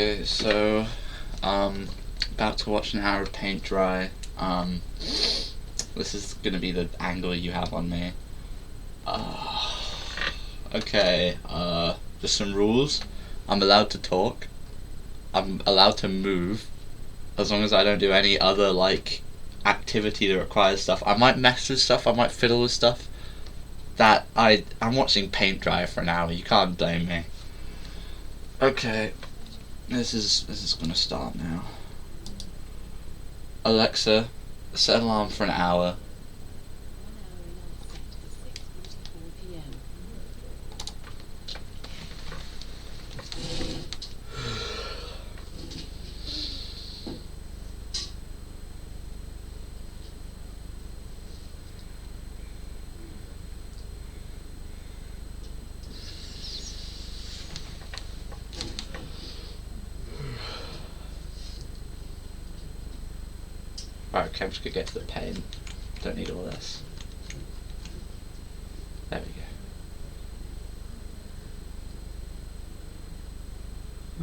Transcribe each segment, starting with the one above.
Okay, so about to watch an hour of paint dry. This is gonna be the angle you have on me. Okay, just some rules. I'm allowed to talk. I'm allowed to move, as long as I don't do any other like activity that requires stuff. I might mess with stuff. I might fiddle with stuff. I'm watching paint dry for an hour. You can't blame me. Okay, this is gonna start now. Alexa, set alarm for an hour. Alright, okay, I'm just gonna get to the paint. Don't need all this. There we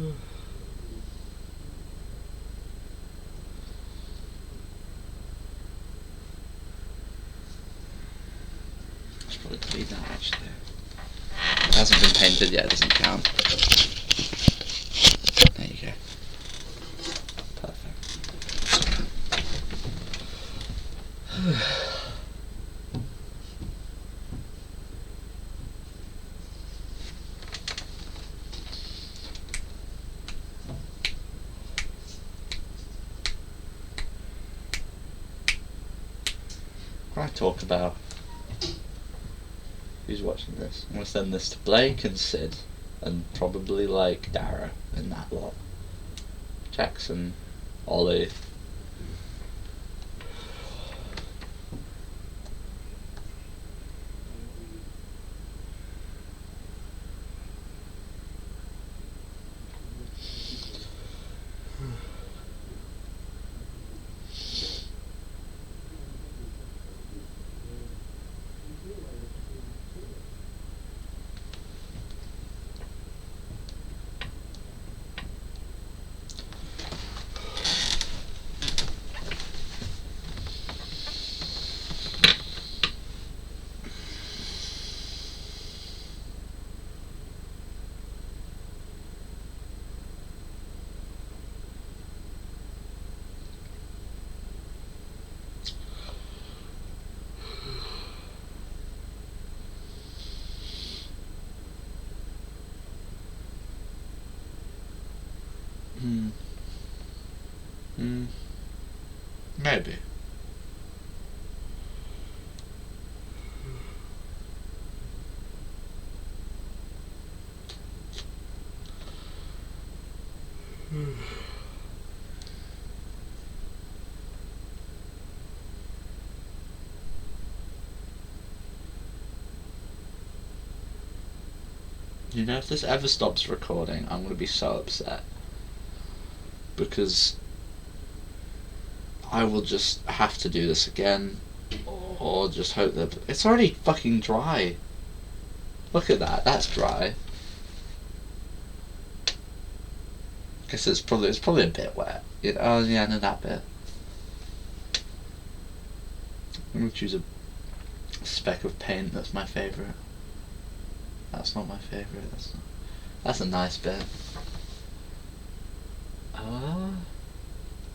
go. I should probably clean that actually. It hasn't been painted yet, it doesn't count. There you go. Perfect. What do I talk about? Who's watching this? I'm gonna send this to Blake and Sid, and probably like Dara and that lot. Jackson, Ollie. Maybe. You know, if this ever stops recording, I'm gonna be so upset. Because I will just have to do this again, or just hope that it's already fucking dry. Look at that, that's dry. Guess it's probably a bit wet. Oh yeah, I know that bit. I'm gonna choose a speck of paint that's my favourite. That's not my favourite. That's a nice bit.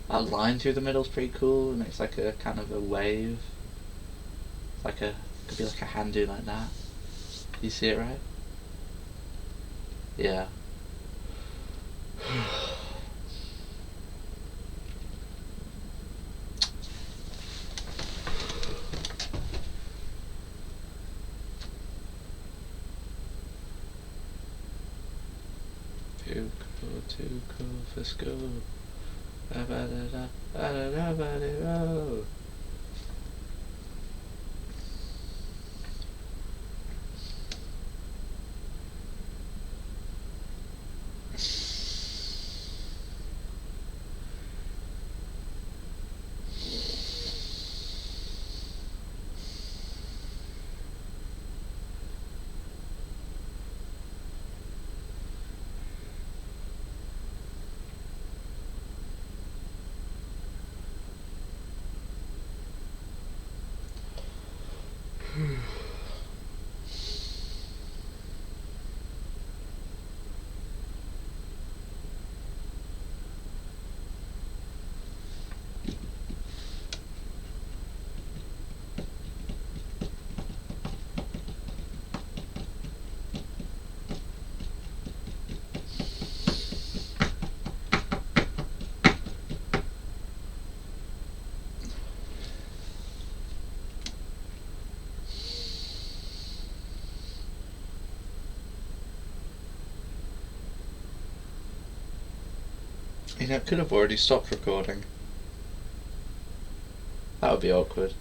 That line through the middle's pretty cool. It makes like a kind of a wave. Could be like a hand do like that. You see it right? Yeah. Too cool for school. You know, it could have already stopped recording. That would be awkward.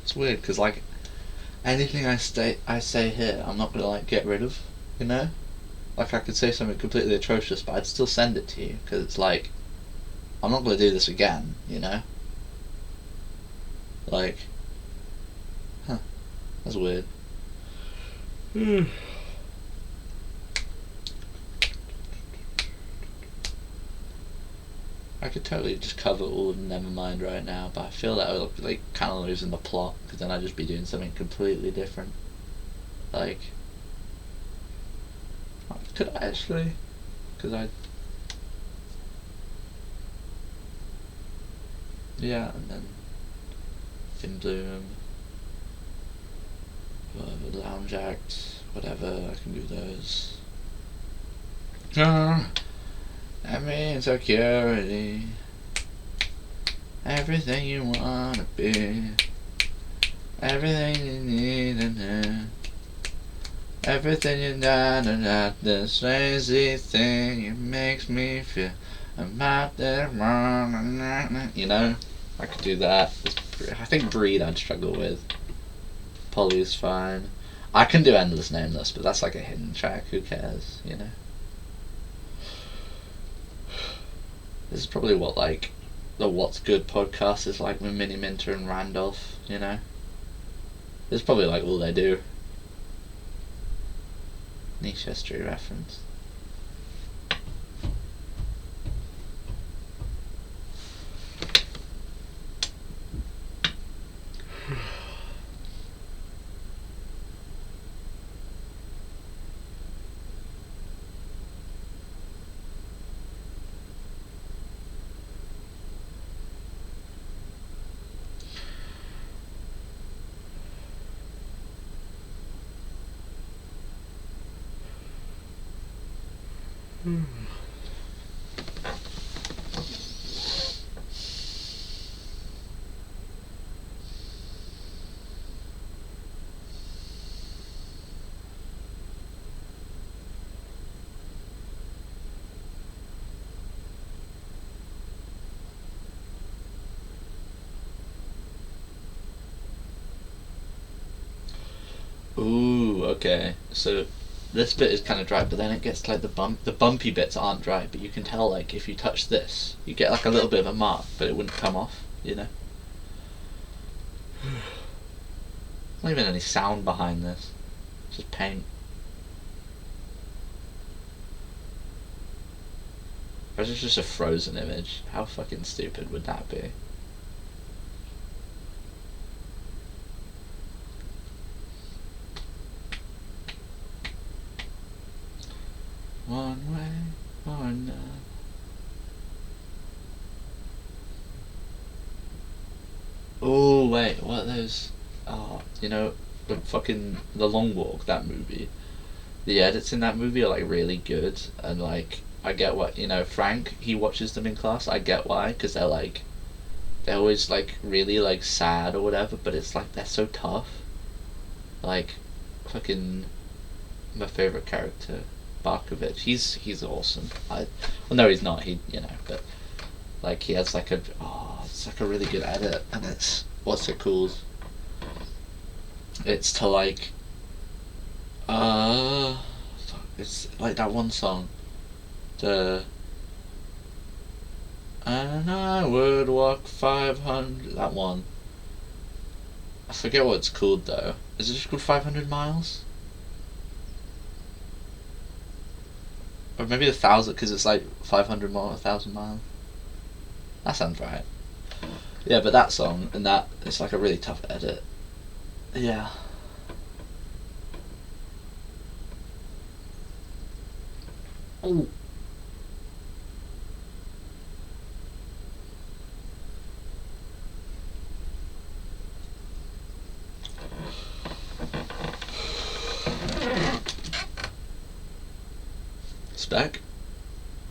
It's weird because like anything I say here, I'm not gonna like get rid of. You know, like I could say something completely atrocious, but I'd still send it to you because it's like I'm not gonna do this again. You know, like, that's weird. I could totally just cover all of Nevermind right now, but I feel that I would like kind of losing the plot because then I'd just be doing something completely different. Like, could I actually? Because yeah, and then In Bloom, Lounge Act, whatever. I can do those. I mean security. Everything you wanna be. Everything you need and have. Everything you not this crazy thing. It makes me feel about that wrong. You know, I could do that. I think Breed I'd struggle with. Polly's fine. I can do Endless Nameless, but that's like a hidden track. Who cares? You know. This is probably what like the What's Good podcast is like with Minnie Minter and Randolph, you know? This is probably like all they do. Niche history reference. Ooh, okay. So this bit is kind of dry, but then it gets like the bumpy bits aren't dry, but you can tell like if you touch this, you get like a little bit of a mark, but it wouldn't come off, you know. There's not even any sound behind this. It's just paint. Or is it just a frozen image? How fucking stupid would that be? One way or another. Oh wait, what are those? Oh, you know, the Long Walk, that movie. The edits in that movie are like really good, and like I get what you know. Frank, he watches them in class. I get why, because they're always like really like sad or whatever, but it's like they're so tough. Like, fucking my favorite character, Barkovich. He's awesome. Well, no, he's not. He but like he has like it's like a really good edit, and it's what's it called? It's to like it's like that one song, the and I would walk 500. That one. I forget what it's called though. Is it just called 500 miles? Or maybe 1,000, because it's like 500 miles, 1,000 miles. That sounds right. Yeah, but that song, and that, it's like a really tough edit. Yeah. Ooh. Spec? There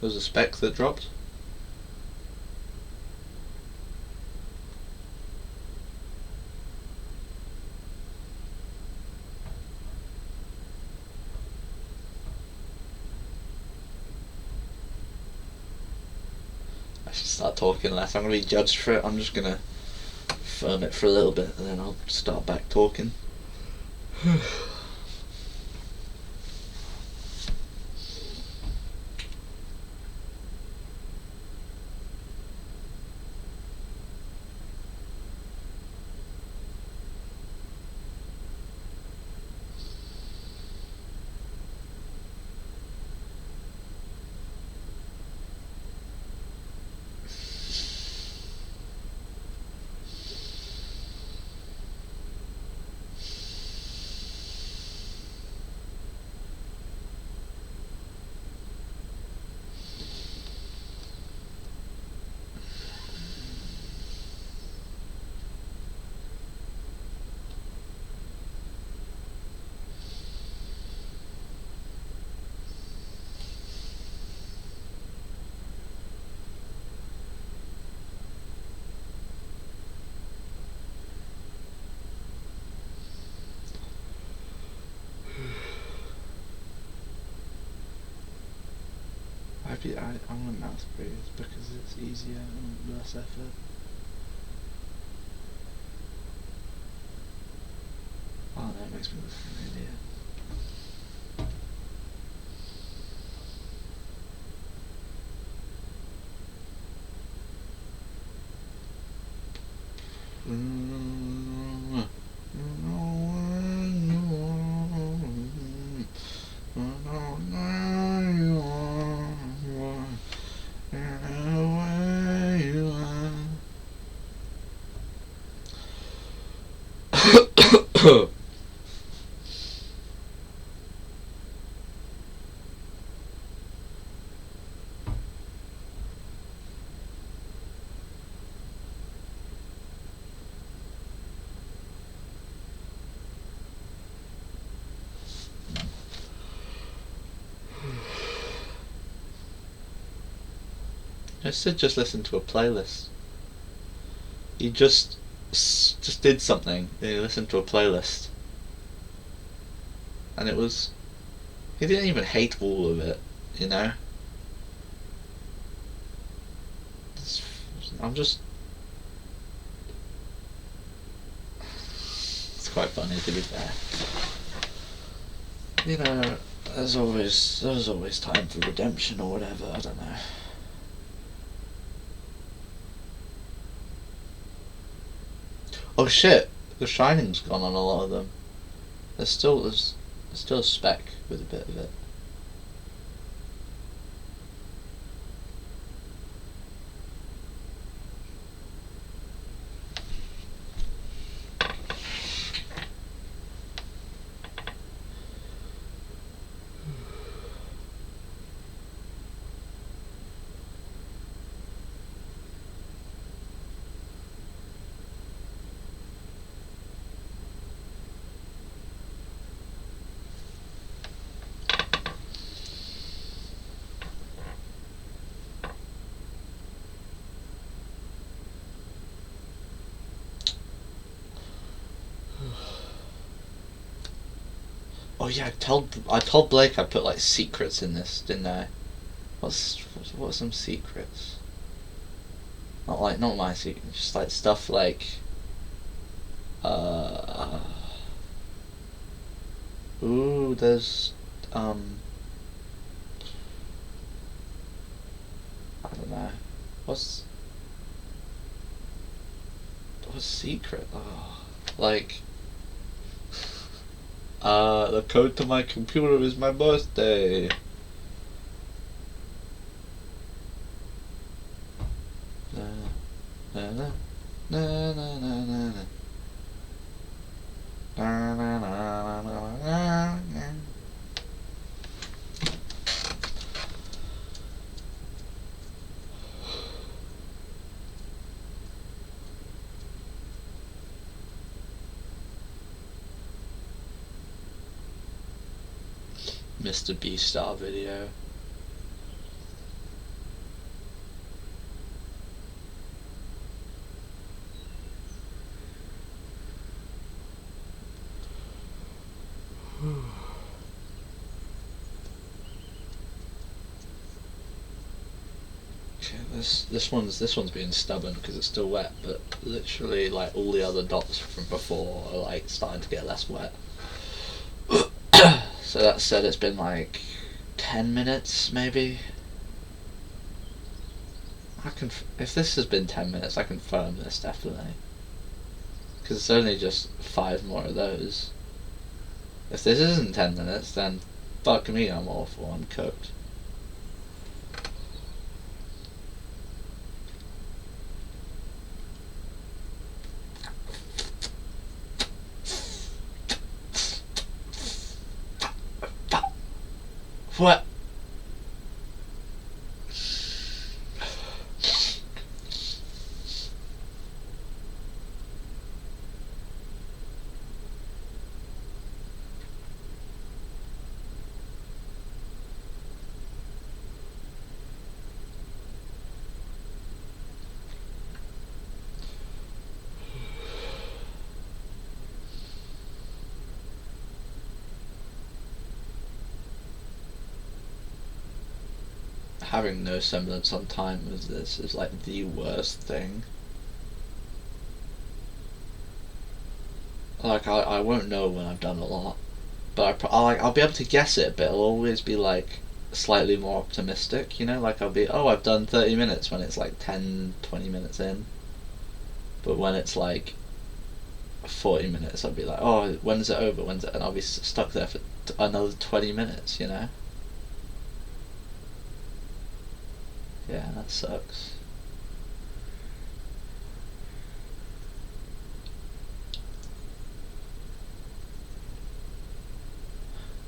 was a spec that dropped? I should start talking less. I'm going to be judged for it. I'm just going to firm it for a little bit and then I'll start back talking. I'm going to mouth breathe because it's easier and less effort. Oh, that makes me look like an idiot. I said just listen to a playlist. He just did something. He listened to a playlist, and it was. He didn't even hate all of it, you know. I'm just. It's quite funny to be fair. You know, there's always time for redemption or whatever. I don't know. Oh shit! The Shining's gone on a lot of them. There's still a spec with a bit of it. Oh yeah, I told Blake I put like secrets in this, didn't I? What's some secrets? Not my secrets, just like stuff like uh ooh, there's I don't know. What's secret? Oh. Like, the code to my computer is my birthday. Na na na na na na na. Na na na na na na. Mr. Beastar video. Okay, this one's being stubborn because it's still wet, but literally like all the other dots from before are like starting to get less wet. So that said, it's been like 10 minutes maybe. If this has been 10 minutes, I confirm this definitely. Because it's only just 5 more of those. If this isn't 10 minutes, then fuck me, I'm awful, I'm cooked. What? Having no semblance on time with this is like the worst thing. Like I won't know when I've done a lot, but I'll be able to guess it, but it'll always be like slightly more optimistic, you know, like I'll be, oh, I've done 30 minutes when it's like 10-20 minutes in, but when it's like 40 minutes I'll be like, oh, when's it over, and I'll be stuck there for another 20 minutes, you know. Yeah, that sucks.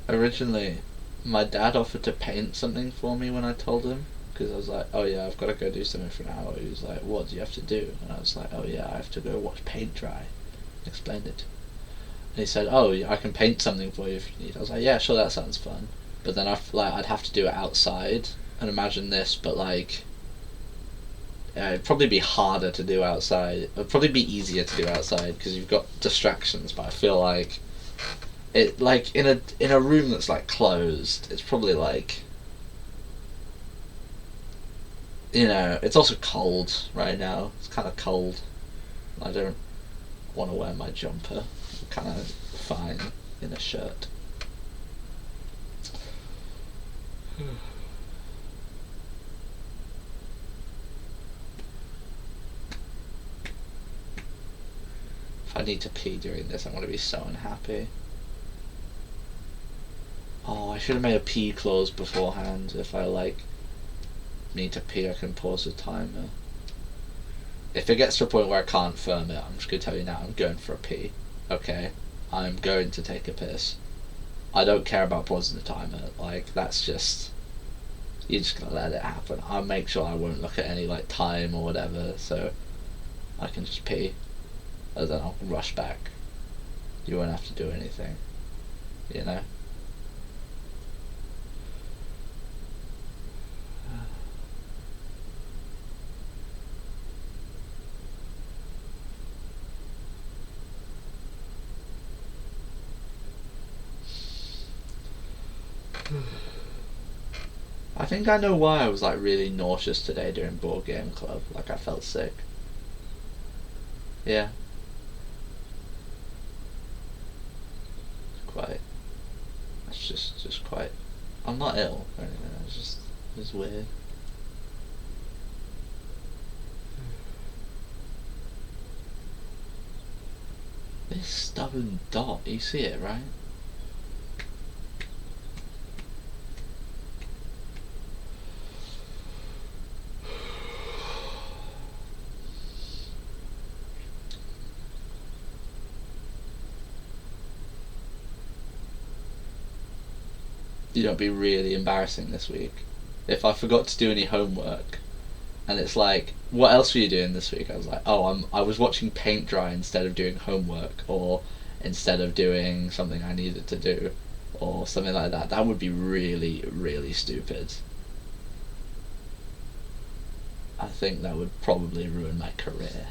Originally, my dad offered to paint something for me when I told him, because I was like, oh yeah, I've got to go do something for an hour. He was like, what do you have to do? And I was like, oh yeah, I have to go watch paint dry. Explained it. And he said, oh yeah, I can paint something for you if you need. I was like, yeah, sure, that sounds fun. But then I'd have to do it outside, and imagine this, but like, it'd probably be harder to do outside. It'd probably be easier to do outside because you've got distractions. But I feel like it, like in a room that's like closed, it's probably like, you know, it's also cold right now. It's kind of cold. I don't want to wear my jumper. I'm kind of fine in a shirt. If I need to pee during this, I'm going to be so unhappy. Oh, I should have made a pee clause beforehand. If I like need to pee, I can pause the timer. If it gets to a point where I can't firm it, I'm just going to tell you now, I'm going for a pee. Okay? I'm going to take a piss. I don't care about pausing the timer. Like, that's just, you're just going to let it happen. I'll make sure I won't look at any like time or whatever, so I can just pee. And then I'll rush back. You won't have to do anything, you know? I think I know why I was like really nauseous today during board game club. Like I felt sick. Yeah. Quite. That's just quite. I'm not ill or anything. It's weird. This stubborn dot, you see it, right? You know, it'd be really embarrassing this week if I forgot to do any homework, and it's like, what else were you doing this week? I was like, oh, I was watching paint dry instead of doing homework, or instead of doing something I needed to do, or something like that. That would be really, really stupid. I think that would probably ruin my career.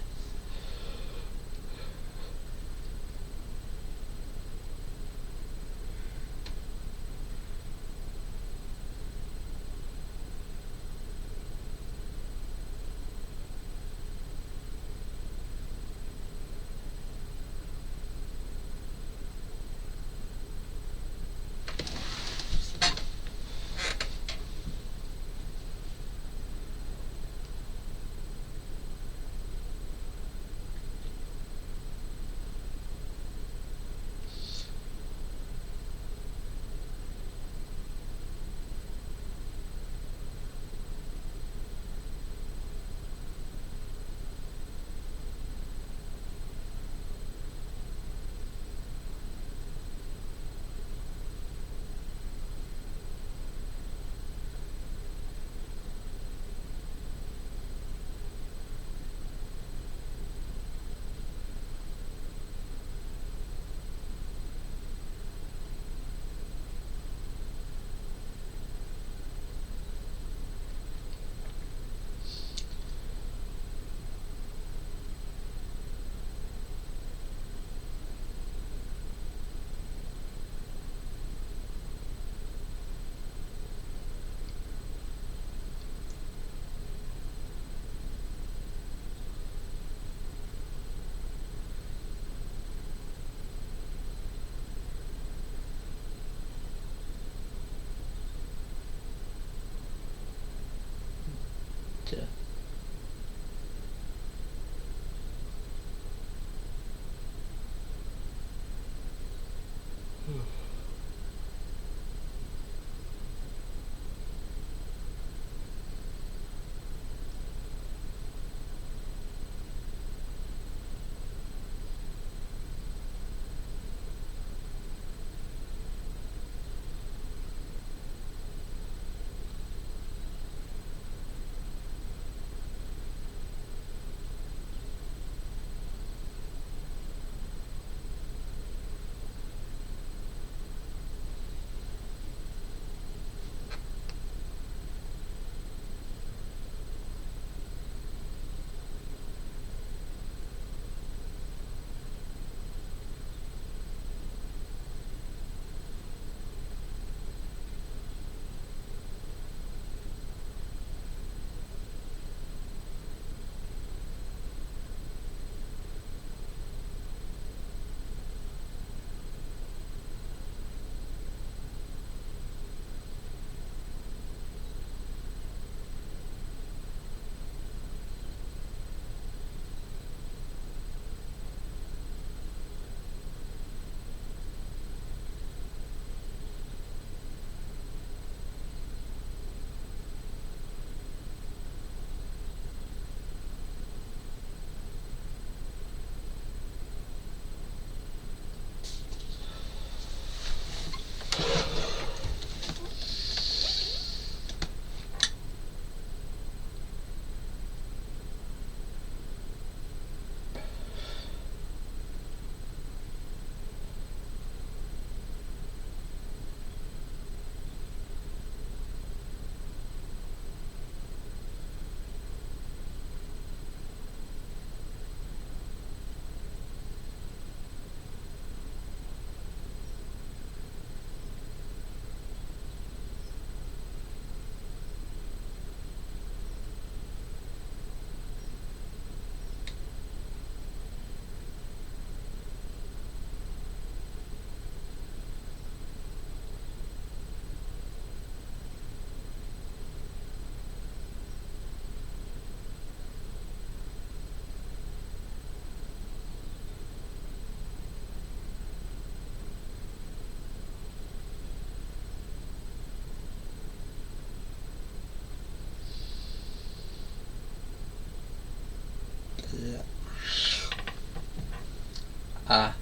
Ah.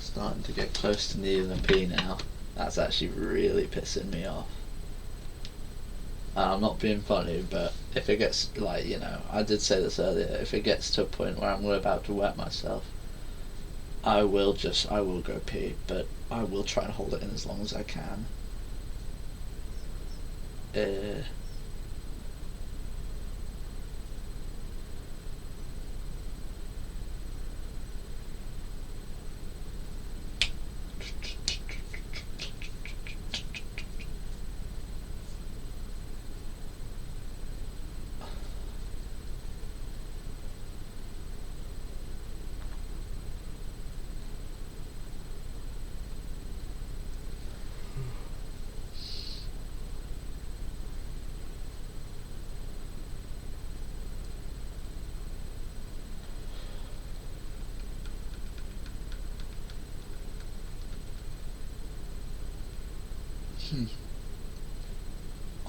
Starting to get close to needing a pee now. That's actually really pissing me off. And I'm not being funny, but if it gets, like, you know, I did say this earlier, if it gets to a point where I'm about to wet myself, I will go pee, but I will try and hold it in as long as I can.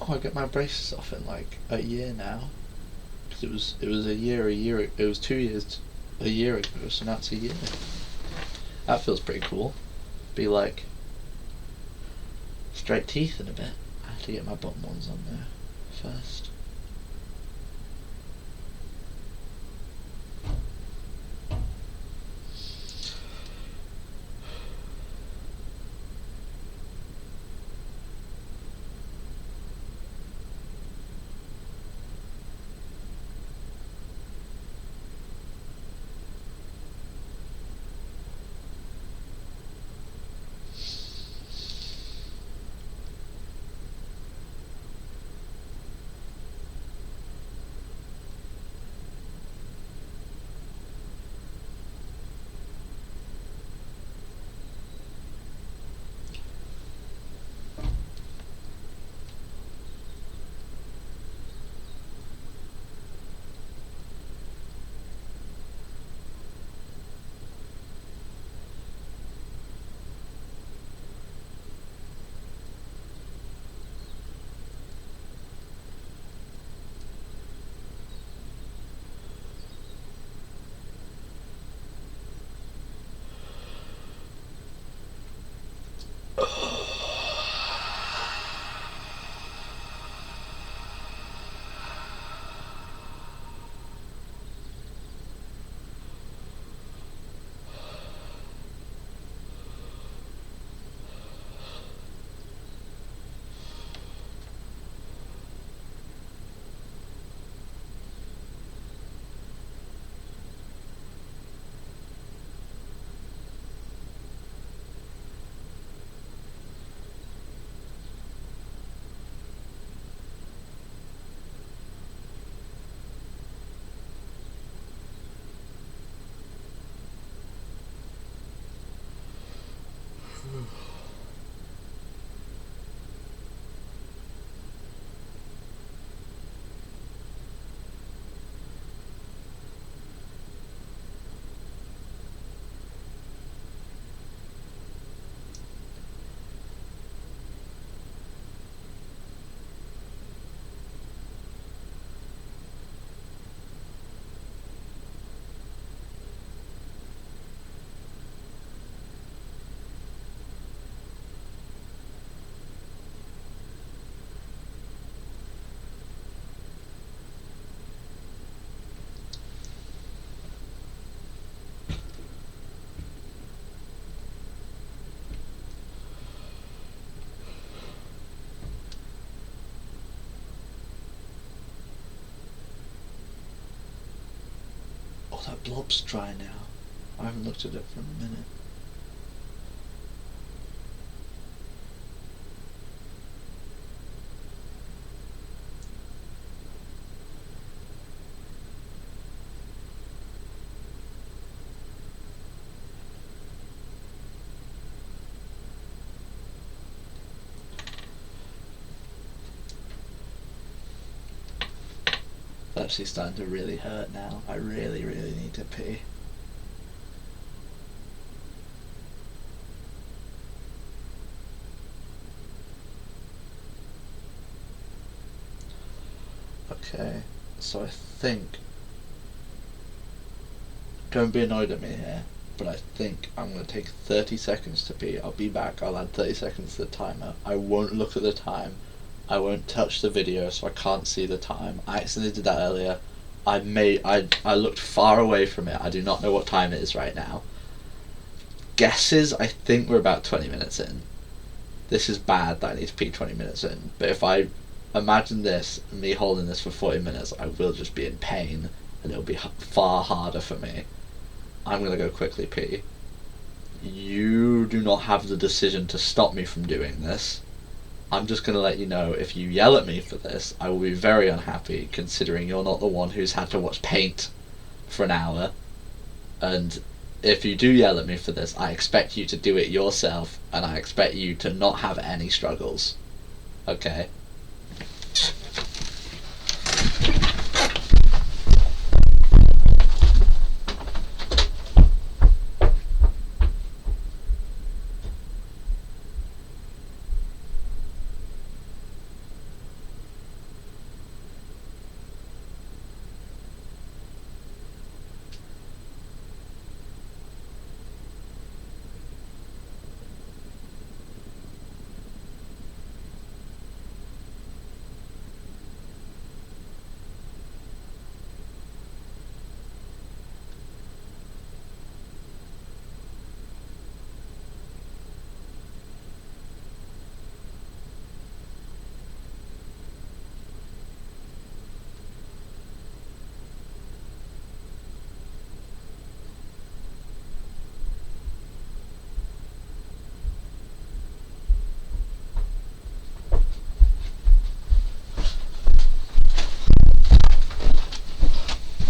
Oh, I get my braces off in like a year now. Because it was it was 2 years a year ago, so now it's a year. That feels pretty cool. Be like straight teeth in a bit. I have to get my bottom ones on there first. Oh, that blob's dry now. I haven't looked at it for a minute. It's actually starting to really hurt now. I really, really need to pee. Okay, so I think... Don't be annoyed at me here, but I think I'm going to take 30 seconds to pee. I'll be back, I'll add 30 seconds to the timer. I won't look at the time. I won't touch the video so I can't see the time. I accidentally did that earlier. I looked far away from it. I do not know what time it is right now. Guesses, I think we're about 20 minutes in. This is bad that I need to pee 20 minutes in, but if I imagine this, me holding this for 40 minutes, I will just be in pain, and it'll be far harder for me. I'm going to go quickly pee. You do not have the decision to stop me from doing this. I'm just going to let you know, if you yell at me for this, I will be very unhappy, considering you're not the one who's had to watch paint for an hour. And if you do yell at me for this, I expect you to do it yourself, and I expect you to not have any struggles. Okay?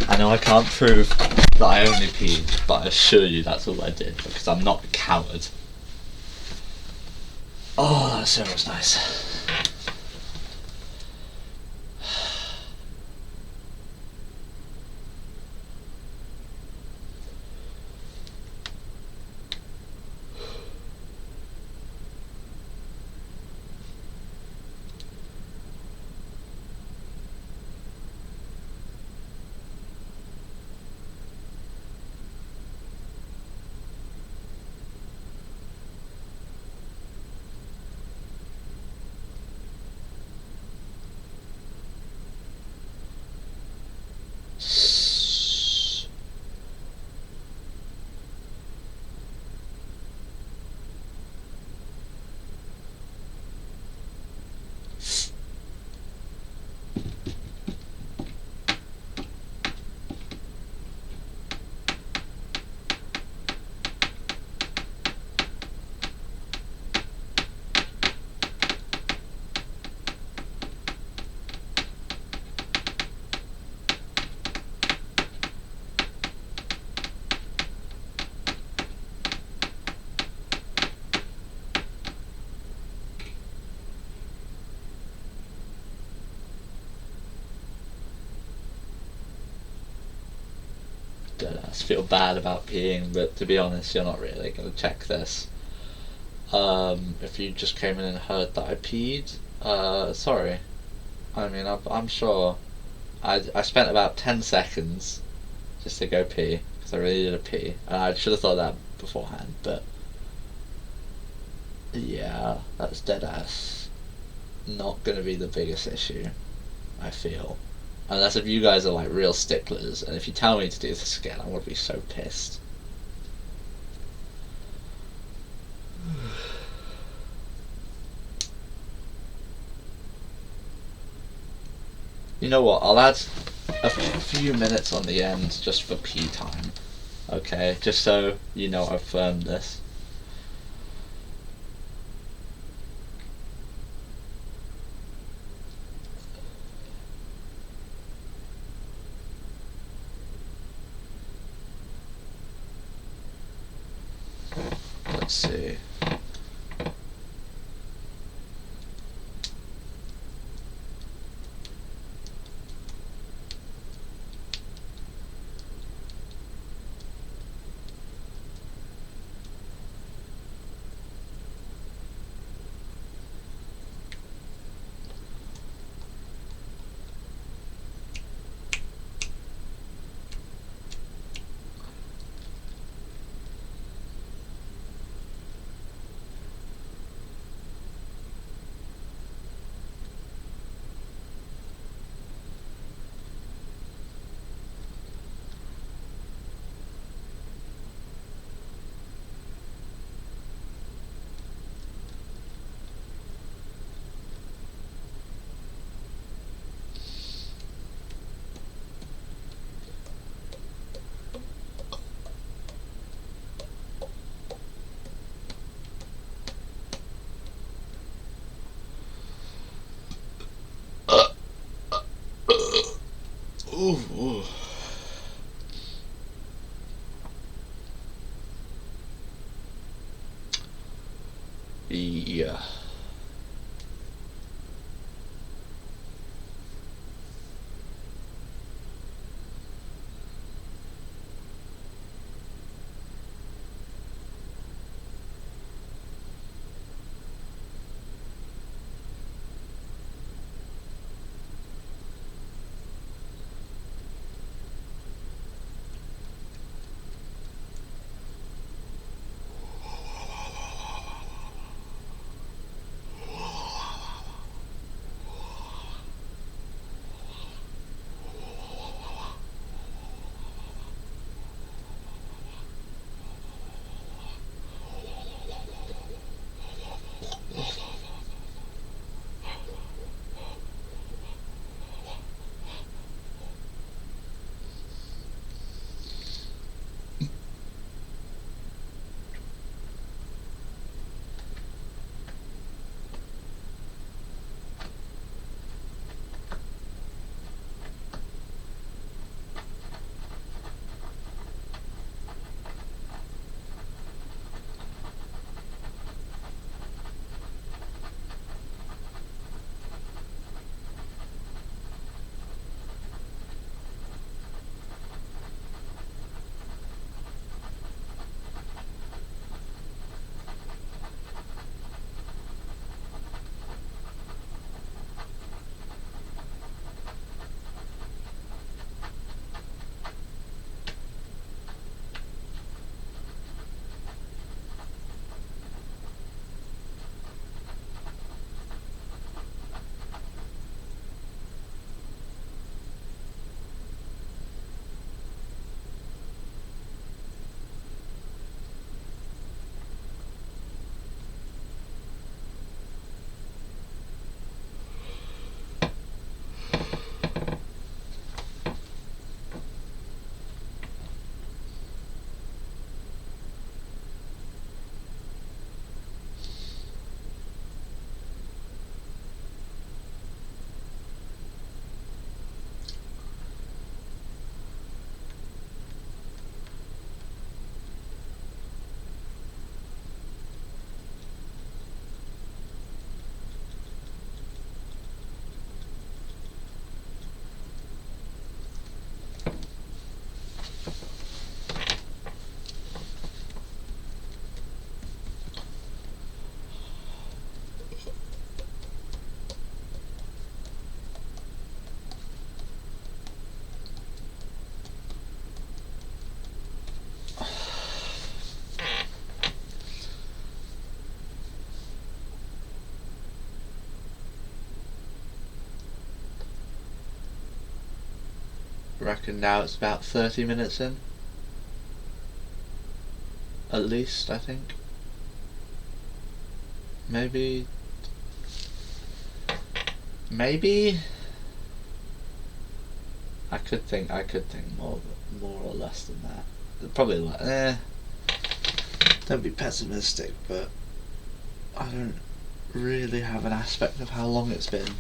I know I can't prove that I only peed, but I assure you that's all I did, because I'm not a coward. Oh, that so was nice. us feel bad about peeing, but to be honest, you're not really going to check this. If you just came in and heard that I peed, sorry. I mean, I'm sure. I spent about 10 seconds just to go pee, because I really needed a pee, and I should have thought that beforehand, but yeah, that's dead ass not going to be the biggest issue, I feel. Unless if you guys are like real sticklers, and if you tell me to do this again, I'm going to be so pissed. You know what, I'll add a few minutes on the end just for pee time. Okay, just so you know I've firmed this. Let's see. Ooh. Yeah. reckon now it's about 30 minutes in. At least, I think. Maybe. I could think more or less than that. Probably like, don't be pessimistic, but I don't really have an aspect of how long it's been.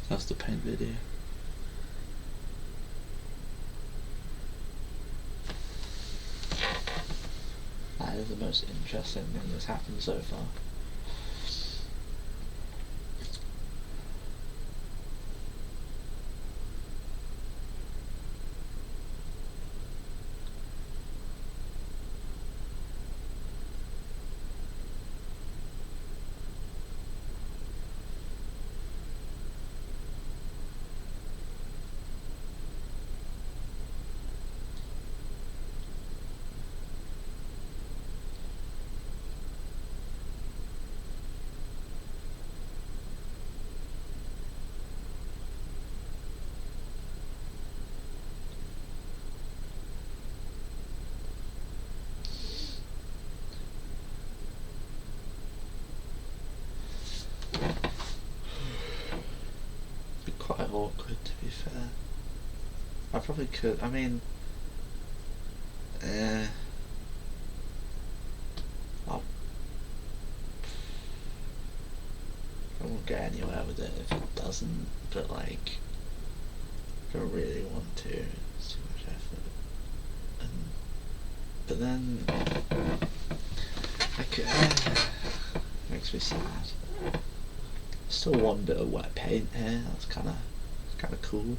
That's the paint video. That is the most interesting thing that's happened so far. Quite awkward, to be fair. I probably could. I mean, I won't get anywhere with it if it doesn't. But like, I don't really want to. It's too much effort. But then, makes me sad. Still one bit of wet paint here. That's kind of cool.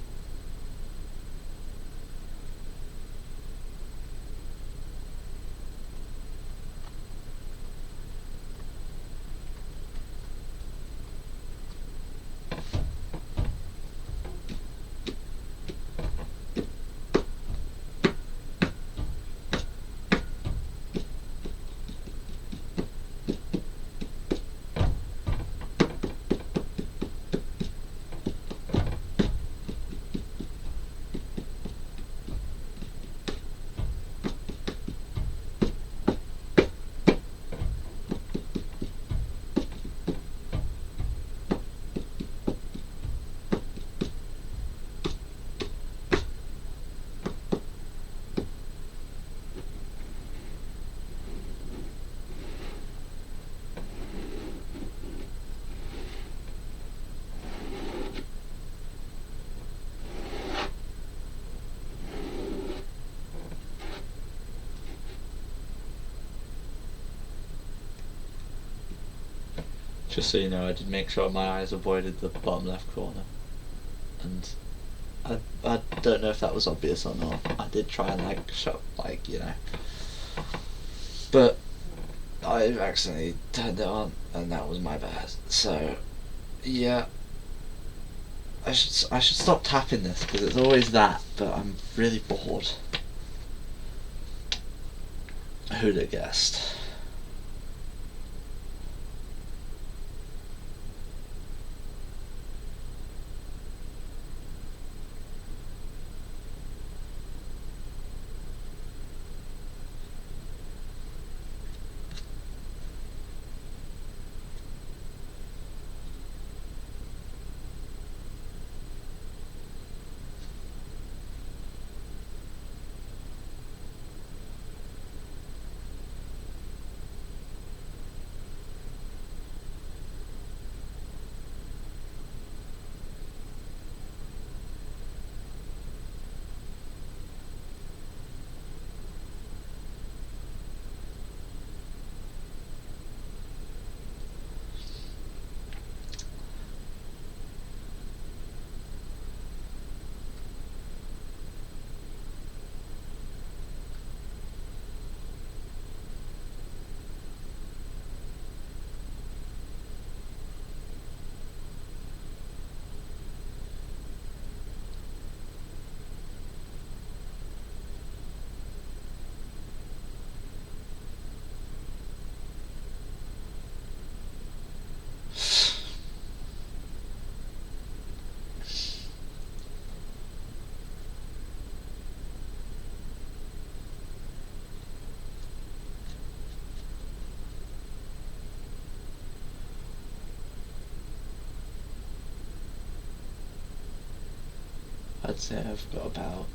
Just so you know, I did make sure my eyes avoided the bottom left corner. And I don't know if that was obvious or not. I did try and but I accidentally turned it on, and that was my bad. So, yeah, I should stop tapping this because it's always that. But I'm really bored. Who'd have guessed? I'd say I've got about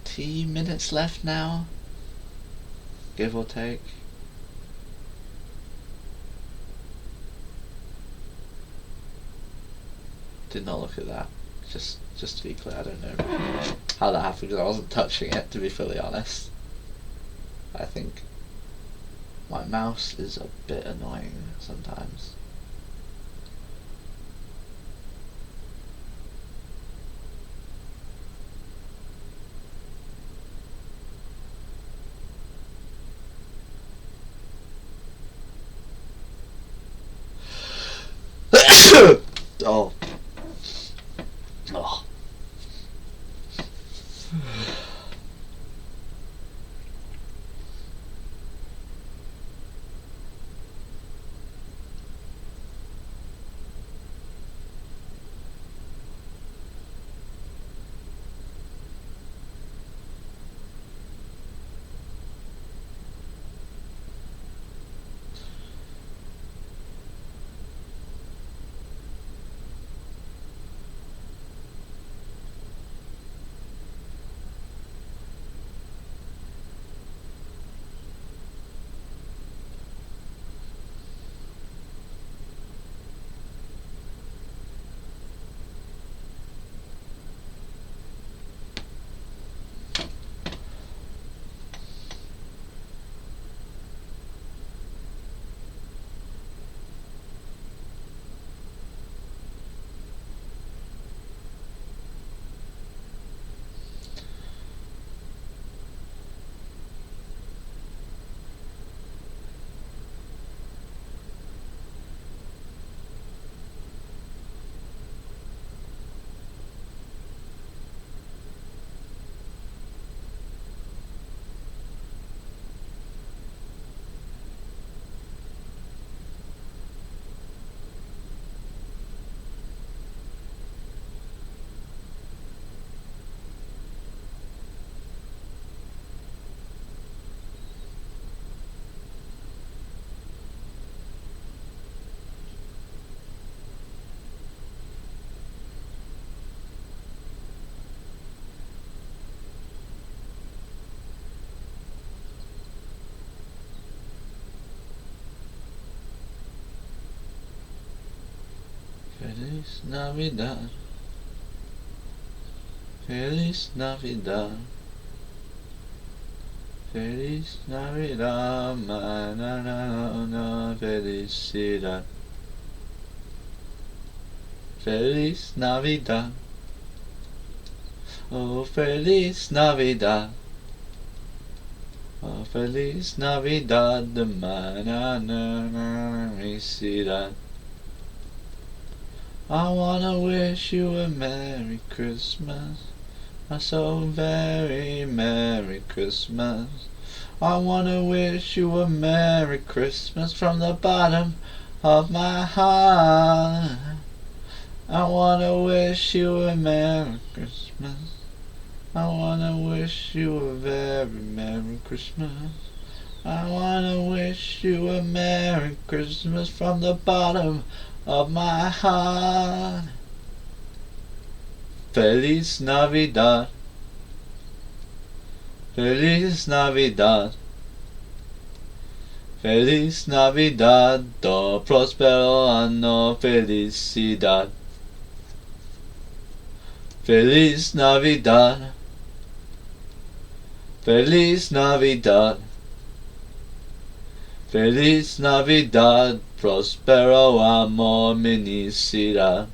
20 minutes left now, give or take. Did not look at that. Just to be clear, I don't know how that happened because I wasn't touching it, to be fully honest. I think my mouse is a bit annoying sometimes. Oh. Oh. Feliz Navidad. Feliz Navidad. Feliz Navidad, felicidad. Feliz Navidad. Oh, Feliz Navidad. Oh, Feliz Navidad, de felicidad. I wanna wish you a Merry Christmas, a so very Merry Christmas. I wanna wish you a Merry Christmas from the bottom of my heart. I wanna wish you a Merry Christmas. I wanna wish you a very Merry Christmas. I wanna wish you a Merry Christmas from the bottom of my heart. Feliz Navidad. Feliz Navidad. Feliz Navidad, do prospero anno, felicidad. Feliz Navidad. Feliz Navidad. Feliz Navidad, prospero amor, felicidad.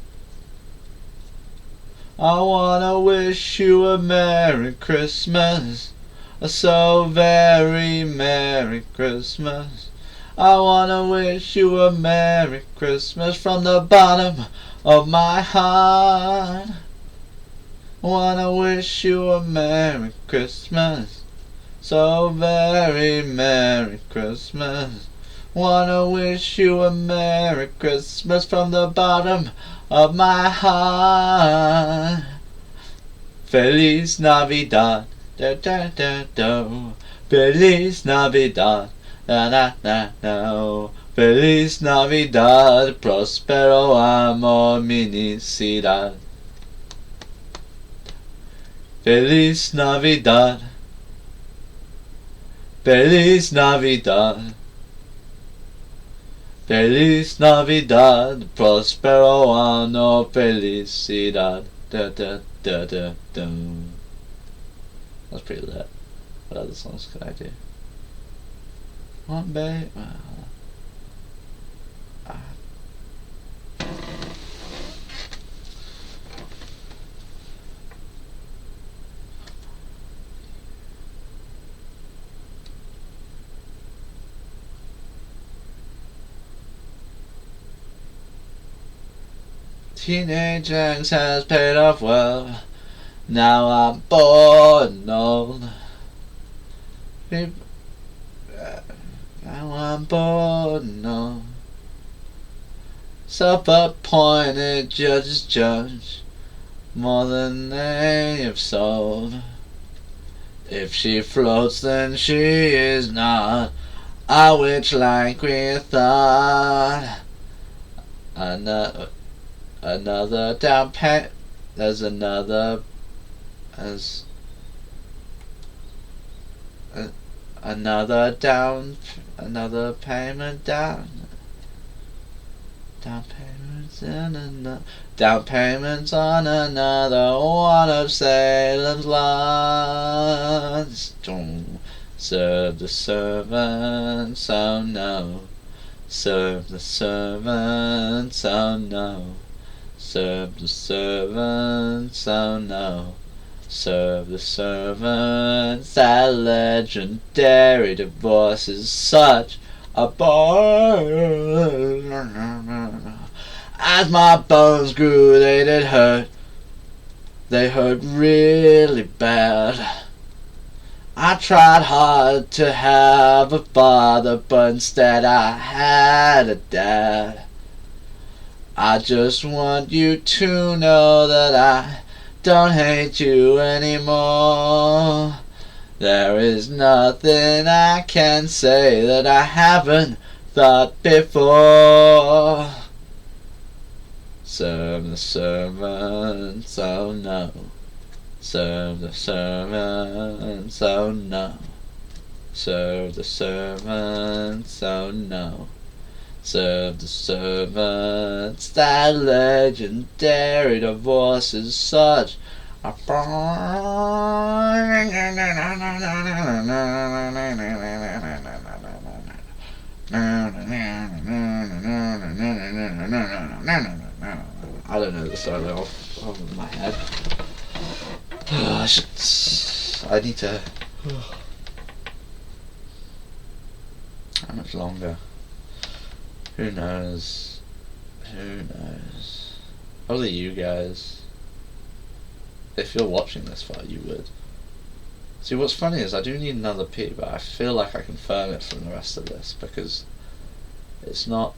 I wanna wish you a Merry Christmas, a so very Merry Christmas. I wanna wish you a Merry Christmas from the bottom of my heart. I wanna wish you a Merry Christmas, so very Merry Christmas. Wanna wish you a Merry Christmas from the bottom of my heart. Feliz Navidad, da da da da. Feliz Navidad, da da da da. Feliz Navidad, prospero amor, felicidad. Feliz Navidad. Feliz Navidad. Feliz Navidad, prospero anno, felicidad. Da da da da da. That's pretty lit. What other songs could I do? One day. Teenage angst has paid off well. Now I'm bored and old. Now I'm bored and old. Self-appointed judges judge more than they have sold. If she floats, then she is not a witch like we thought. Another down payment. There's another payment down. Down payments on another one of Salem's lots. Don't serve the servants, oh no. Serve the servants, oh no. Serve the servants, oh no. Serve the servants. That legendary divorce is such a bore. As my bones grew, they did hurt. They hurt really bad. I tried hard to have a father, but instead I had a dad. I just want you to know that I don't hate you anymore. There is nothing I can say that I haven't thought before. Serve the servants, oh no. Serve the servants, oh no. Serve the servants, oh no. Serve the servants. That legendary divorce is such I don't know the solo off my head. I need to. How much longer? Who knows? Who knows? Probably you guys. If you're watching this far, you would. See, what's funny is I do need another pee, but I feel like I can firm it from the rest of this because it's not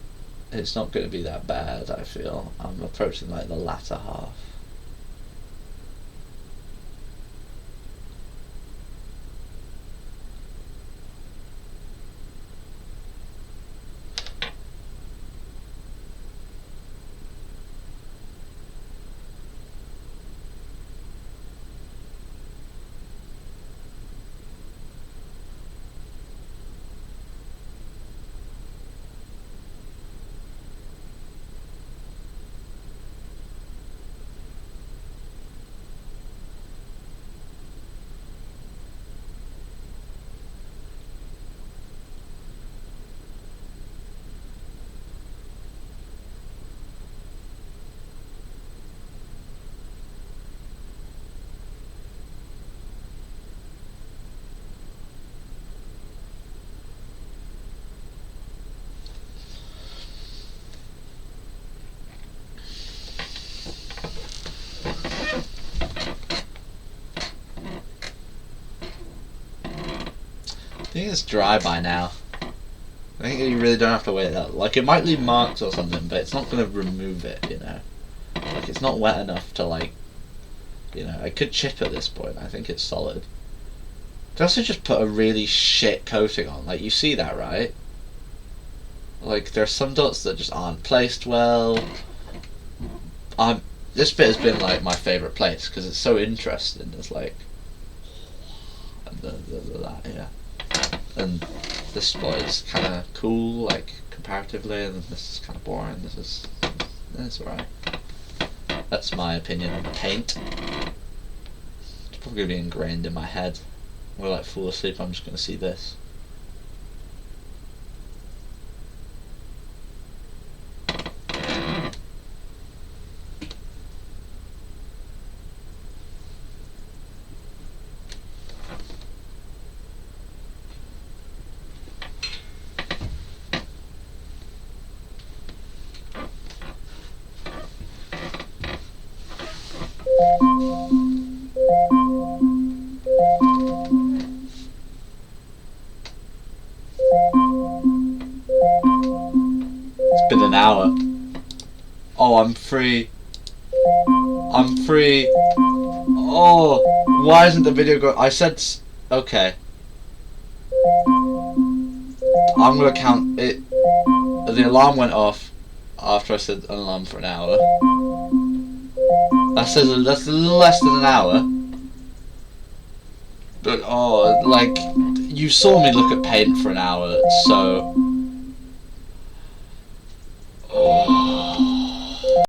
going to be that bad. I feel I'm approaching like the latter half. I think it's dry by now. I think you really don't have to wait that. Like, it might leave marks or something, but it's not going to remove it, you know. Like, it's not wet enough to, like, you know, I could chip at this point. I think it's solid. Could also just put a really shit coating on. Like, you see that, right? Like, there are some dots that just aren't placed well. This bit has been, like, my favourite place, because it's so interesting. It's like... that, yeah. And this spot is kind of cool, like, comparatively, and this is kind of boring. It's alright. That's my opinion on paint. It's probably going to be ingrained in my head. When I, like, fall asleep, I'm just going to see this. It's been an hour. Oh, I'm free. I'm free. Oh, why isn't the video going? I said, okay. I'm gonna count it. The alarm went off after I said an alarm for an hour. That says that's less than an hour. But oh, like, you saw me look at paint for an hour, so